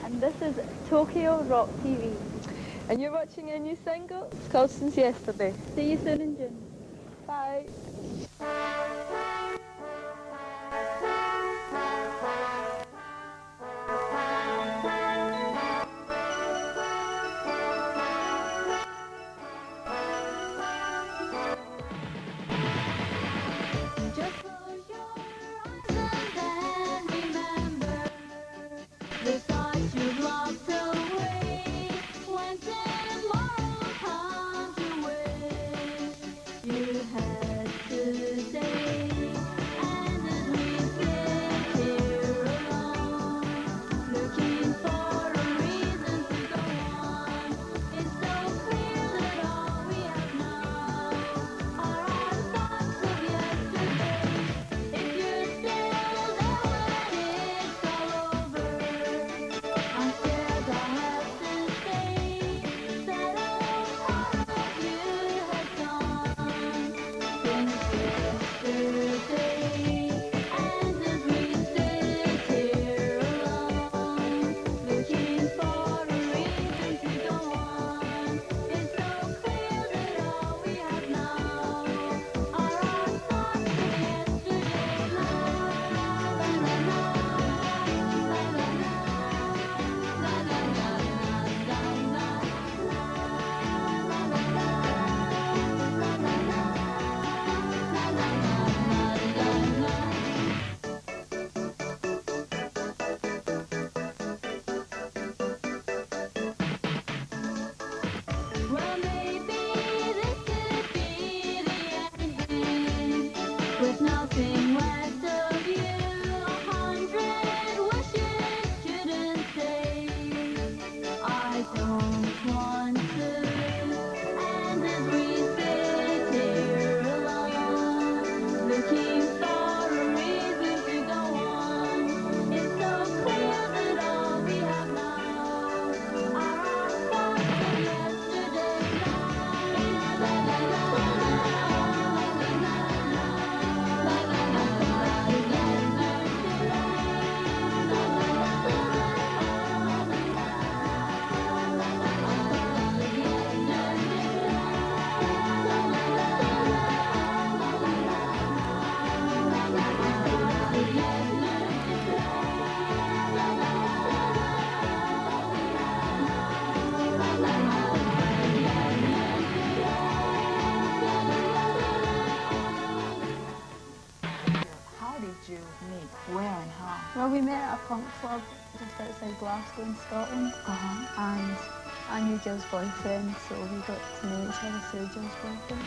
and this is Tokyo Rock TV. And you're watching a new single? It's called Since Yesterday. See you soon in June. Bye. Just close your eyes and then remember the thoughts you've locked away. When tomorrow comes your way, you had today. And as we sit here alone, looking for a reason to go on, it's so clear that all we have now are our thoughts of yesterday. If you're still there when it's all over, I'm scared I'll have to say that all part of you has gone since yesterday. And as we sit here alone, looking for a reason to go on, it's so clear that all we have now are our thoughts of yesterday. La la la la la well, maybe this could be the ending, with nothing left of you. 100 wishes shouldn't say I don't want to. And as we sit here alone, looking for a reason to go on, it's so clear that all we have now are our thoughts of yesterday. La la la la How did you meet? Where and how? Well, we met at a punk club just outside Glasgow in Scotland, and I knew Jill's boyfriend, so we got to know each other through Jill's boyfriend.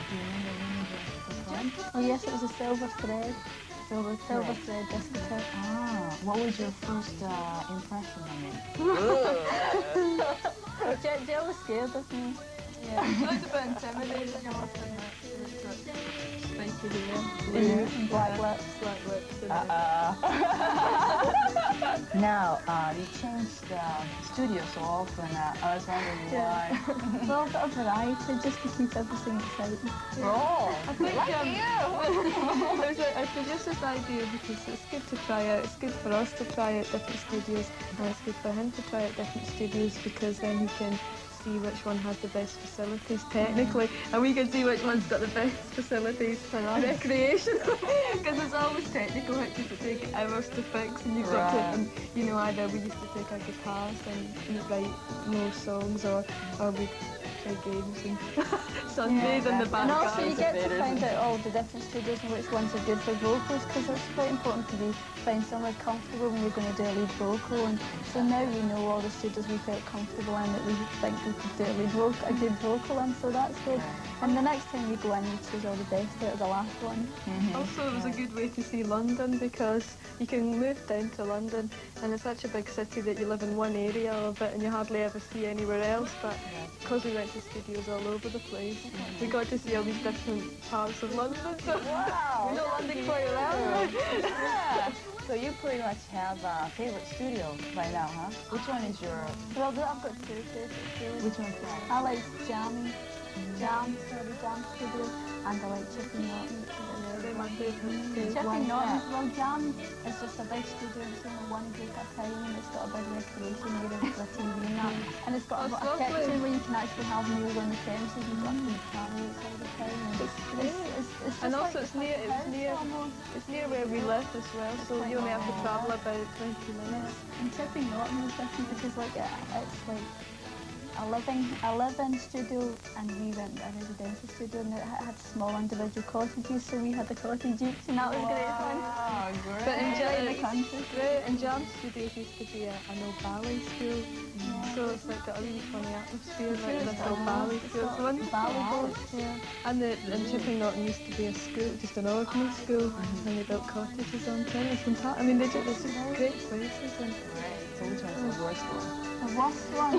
Do you remember the name of the club? Oh yes, it was a Silver Thread Silver discotheque. What was your first impression of it? Jill was scared of me. Yeah, it was a bit intimidating, I must admit. Spiky hair. Black lips. Black lips. Now, you changed studio so often. I was wondering Yeah. why. Well, a bit of variety, just to keep everything exciting. Oh, I think you! I produced this idea because it's good to try out. It's good for us to try out different studios, and it's good for him to try out different studios because then he can see which one had the best facilities technically, and we can see which one's got the best facilities for recreation. Because it's always technical pictures that take hours to fix, and you've got to, and, you know, either we used to take our guitars and write no songs, or we play games and sunbathe in the back. And also you get to better, find isn't out all the different studios and which ones are good for vocals, because it's quite important to find somewhere comfortable when you're going to do a lead vocal. And so now we know all the studios we felt comfortable in, that we think we could do a good vocal in, so that's good. And the next time we go in, we choose all the best out of the last one. Also, it was a good way to see London, because you can move down to London and it's such a big city that you live in one area of it and you hardly ever see anywhere else, but because we went to studios all over the place, we got to see all these different parts of London, so Wow! we know London quite well. Yeah. So you pretty much have a favorite studio right now, huh? Which one is your... Well, I've got two favourite studios. Which one's that? I like jamming Jam, the Jam Studio, and I like Chipping Norton. They're my favourites too. Chipping Norton, well, Jam is just a big studio. It's only one group at a time, and it's got a big recreation area for a TV and that. And it's got a kitchen where you can actually have meals on the premises and stuff and family all the time. And also it's near where we live as well, so you only have to travel about 20 minutes. And Chipping Norton was different because like it's like a living studio, and we went to a residential studio, and it had small individual cottages, so we had the cottage each, and that was great fun. Oh, great. But in the country. And Jam Studios used to be an old ballet school, so it's like got a really funny atmosphere, like this old ballet school. So when and Chipping Norton used to be a school, just an ordinary school, and they built cottages on it. It's fantastic. I mean, they're just great places. And Great. So which one's the worst one? The worst one.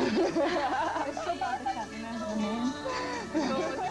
It's so bad I can't remember the name.